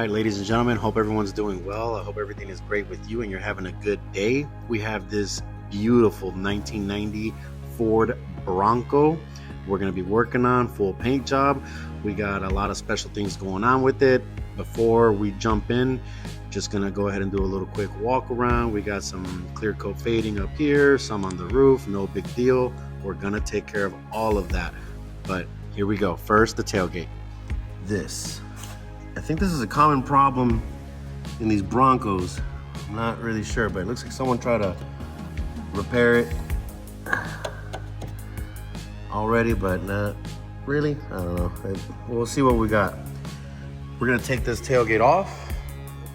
right, ladies and gentlemen, hope everyone's doing well. I hope everything is great with you and you're having a good day. We have this beautiful 1990 Ford Bronco we're going to be working on, full paint job. We got a lot of special things going on with it. Before we jump in, just going to go ahead and do a little quick walk around. We got some clear coat fading up here, some on the roof, no big deal. We're going to take care of all of that. But here we go. First, the tailgate. I think this is a common problem in these Broncos. I'm not really sure, but it looks like someone tried to repair it already, but not really. I don't know. We'll see what we got. We're gonna take this tailgate off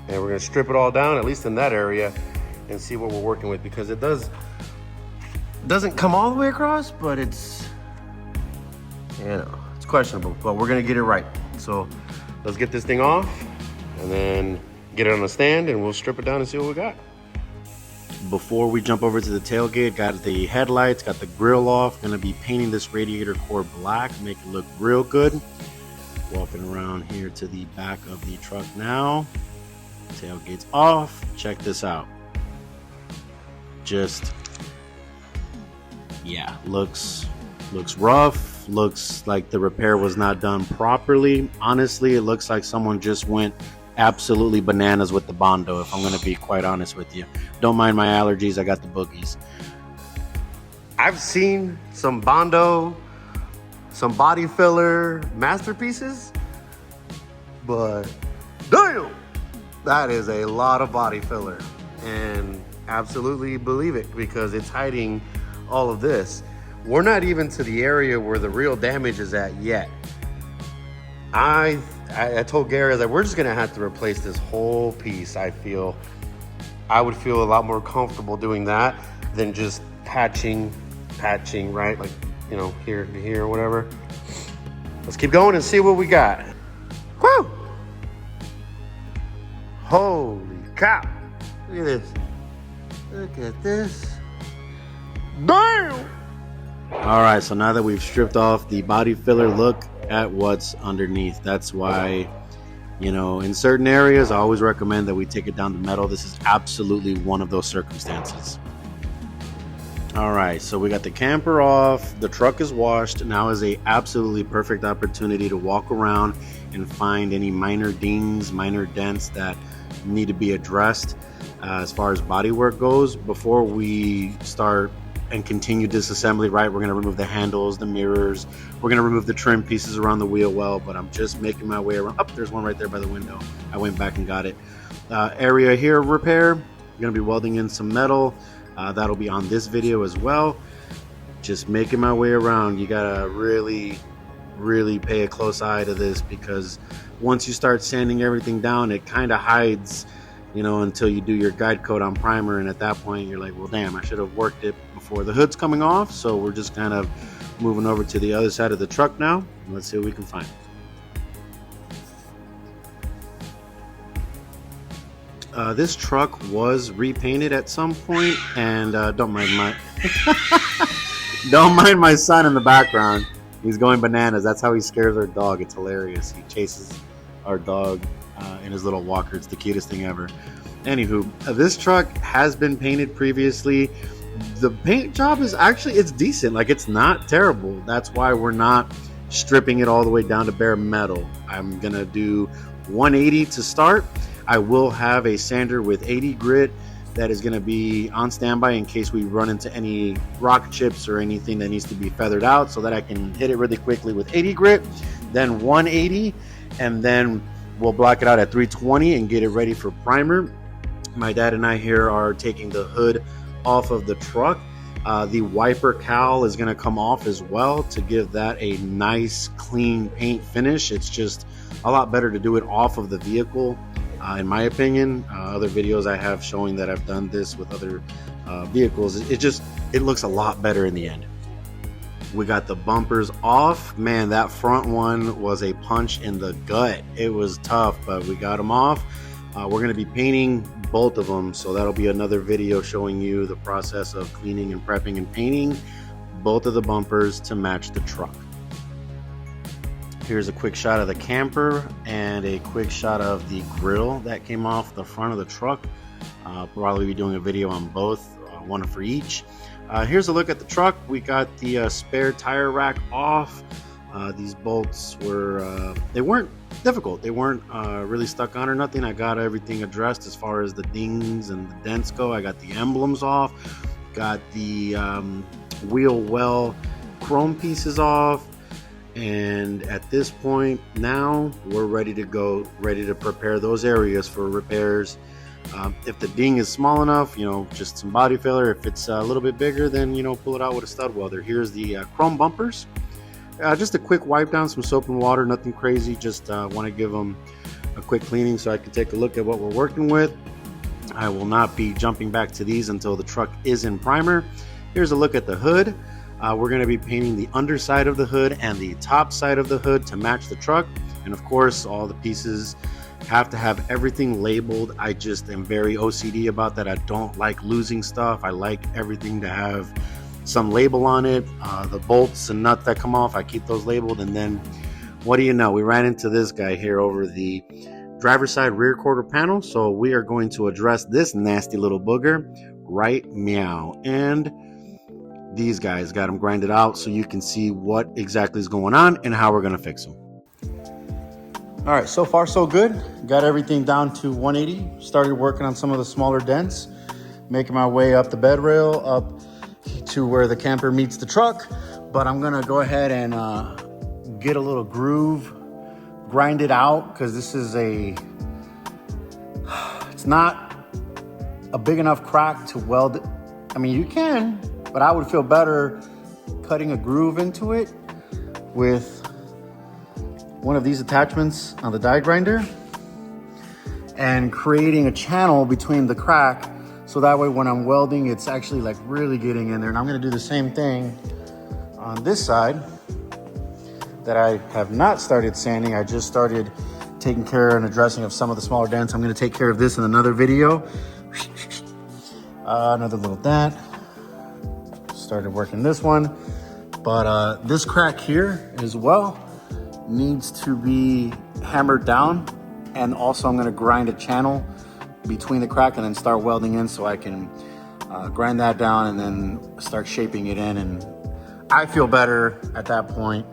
and we're gonna strip it all down, at least in that area, and see what we're working with, because it doesn't come all the way across, but it's, it's questionable, but we're gonna get it right. So let's get this thing off and then get it on the stand and we'll strip it down and see what we got. Before we jump over to the tailgate, got the headlights, got the grill off. Gonna be painting this radiator core black, make it look real good. Walking around here to the back of the truck now. Tailgate's off. Check this out. Looks rough. Looks like the repair was not done properly. Honestly, it looks like someone just went absolutely bananas with the Bondo, if I'm going to be quite honest with you. Don't mind my allergies, I got the boogies. I've seen some Bondo, some body filler masterpieces, but damn, that is a lot of body filler. And absolutely believe it, because it's hiding all of this. We're not even to the area where the real damage is at yet. I told Gary that we're just gonna have to replace this whole piece. I would feel a lot more comfortable doing that than just patching, right? Like, here to here or whatever. Let's keep going and see what we got. Woo! Holy cow! Look at this. Look at this. Damn! All right, so now that we've stripped off the body filler, look at what's underneath. That's why, in certain areas, I always recommend that we take it down to metal. This is absolutely one of those circumstances. All right, so we got the camper off, the truck is washed. Now is a absolutely perfect opportunity to walk around and find any minor dings, minor dents that need to be addressed as far as body work goes. Before we start and continue disassembly, right, we're going to remove the handles, the mirrors, we're going to remove the trim pieces around the wheel well, but I'm just making my way around. There's one right there by the window. I went back and got it. Area here repair, I'm going to be welding in some metal. That'll be on this video as well. Just making my way around. You gotta really pay a close eye to this, because once you start sanding everything down, it kind of hides, until you do your guide coat on primer, and at that point you're like, well, damn, I should have worked it before the hood's coming off. So we're just kind of moving over to the other side of the truck now. Let's see what we can find. This truck was repainted at some point, and don't mind my son in the background. He's going bananas. That's how he scares our dog. It's hilarious. He chases our dog in his little walker. It's the cutest thing ever. Anywho, this truck has been painted previously. The paint job is it's decent. Like, it's not terrible. That's why we're not stripping it all the way down to bare metal. I'm gonna do 180 to start. I will have a sander with 80 grit that is going to be on standby in case we run into any rock chips or anything that needs to be feathered out, so that I can hit it really quickly with 80 grit, then 180, and then we'll block it out at 320 and get it ready for primer. My dad and I here are taking the hood off of the truck. The wiper cowl is going to come off as well to give that a nice clean paint finish. It's just a lot better to do it off of the vehicle. In my opinion, other videos I have showing that I've done this with other vehicles, it looks a lot better in the end. We got the bumpers off. Man, that front one was a punch in the gut. It was tough, but we got them off. We're going to be painting both of them, so that'll be another video showing you the process of cleaning and prepping and painting both of the bumpers to match the truck. Here's a quick shot of the camper and a quick shot of the grill that came off the front of the truck. Probably be doing a video on both, one for each. Here's a look at the truck. We got the spare tire rack off. These bolts were, they weren't difficult. They weren't really stuck on or nothing. I got everything addressed as far as the dings and the dents go. I got the emblems off. Got the wheel well chrome pieces off. And at this point now we're ready to go, ready to prepare those areas for repairs. If the ding is small enough, you know, just some body filler. If it's a little bit bigger, then, you know, pull it out with a stud welder. Here's the chrome bumpers. Just a quick wipe down, some soap and water, nothing crazy. Just want to give them a quick cleaning so I can take a look at what we're working with. I will not be jumping back to these until the truck is in primer. Here's a look at the hood. We're going to be painting the underside of the hood and the top side of the hood to match the truck. And of course, all the pieces have to have everything labeled. I just am very OCD about that. I don't like losing stuff. I like everything to have some label on it. The bolts and nuts that come off, I keep those labeled. And then what do you know, we ran into this guy here over the driver's side rear quarter panel. So we are going to address this nasty little booger right meow. And these guys got them grinded out so you can see what exactly is going on and how we're going to fix them. All right, so far so good. Got everything down to 180. Started working on some of the smaller dents, making my way up the bed rail, up to where the camper meets the truck. But I'm gonna go ahead and get a little groove, grind it out, because this is it's not a big enough crack to weld. I mean, you can, but I would feel better cutting a groove into it with one of these attachments on the die grinder and creating a channel between the crack, so that way when I'm welding, it's actually like really getting in there. And I'm gonna do the same thing on this side that I have not started sanding. I just started taking care and addressing of some of the smaller dents. I'm gonna take care of this in another video. Another little dent. Started working this one, but this crack here as well needs to be hammered down. And also I'm going to grind a channel between the crack and then start welding in, so I can grind that down and then start shaping it in. And I feel better at that point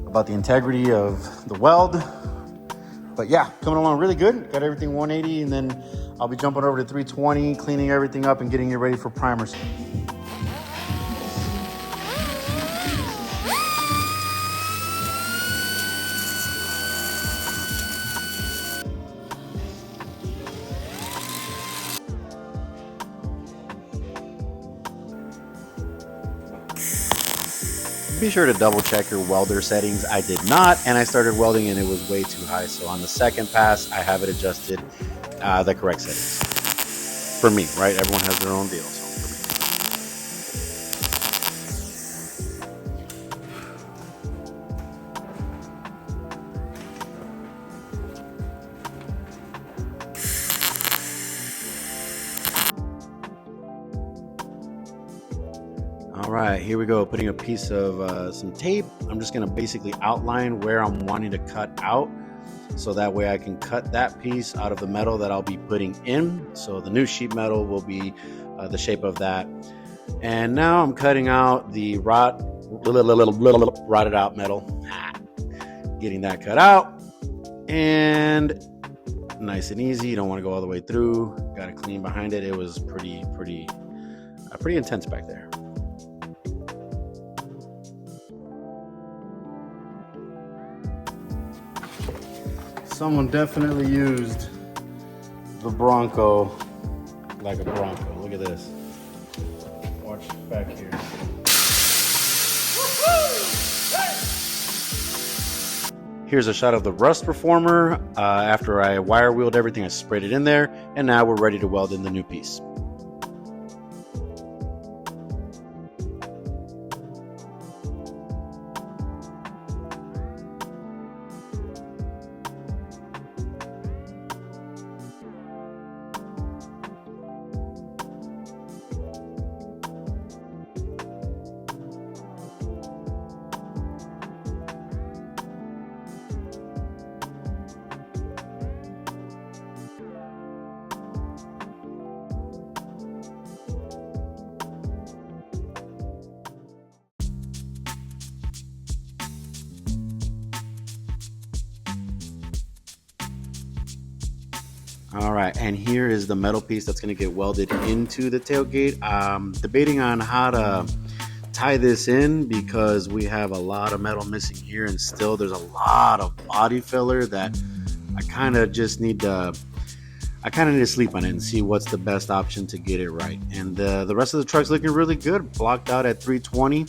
about the integrity of the weld. But yeah, coming along really good. Got everything 180, and then I'll be jumping over to 320, cleaning everything up and getting it ready for primers. Be sure to double check your welder settings. I did not, and I started welding and it was way too high. So on the second pass, I have it adjusted the correct settings. For me, right? Everyone has their own deal. So all right, here we go. Putting a piece of some tape. I'm just going to basically outline where I'm wanting to cut out, so that way I can cut that piece out of the metal that I'll be putting in. So the new sheet metal will be the shape of that. And now I'm cutting out the rotted out metal. Getting that cut out. And nice and easy. You don't want to go all the way through. Got to clean behind it. It was pretty intense back there. Someone definitely used the Bronco like a Bronco. Look at this. Watch back here. Here's a shot of the rust reformer. After I wire wheeled everything, I sprayed it in there, and now we're ready to weld in the new piece. All right, and here is the metal piece that's going to get welded into the tailgate. Debating on how to tie this in because we have a lot of metal missing here, and still there's a lot of body filler that I kind of just need to. I kind of need to sleep on it and see what's the best option to get it right. And the rest of the truck's looking really good, blocked out at 320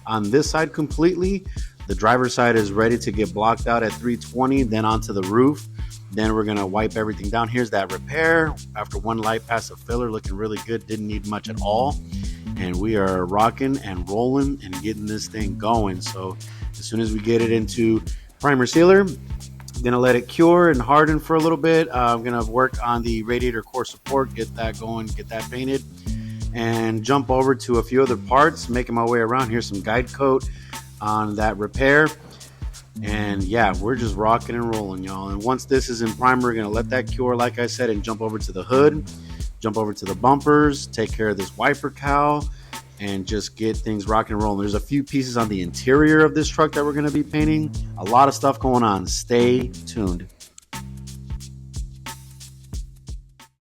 on this side completely. The driver's side is ready to get blocked out at 320, then onto the roof. Then we're gonna wipe everything down. Here's that repair after one light pass of filler, looking really good. Didn't need much at all, and we are rocking and rolling and getting this thing going. So as soon as we get it into primer sealer, I'm gonna let it cure and harden for a little bit. I'm gonna work on the radiator core support, get that going, get that painted, and jump over to a few other parts, making my way around. Here's some guide coat on that repair. And yeah, we're just rocking and rolling, y'all. And once this is in primer, we're gonna let that cure, like I said, and jump over to the hood, jump over to the bumpers, take care of this wiper cowl, and just get things rocking and rolling. There's a few pieces on the interior of this truck that we're gonna be painting. A lot of stuff going on. Stay tuned.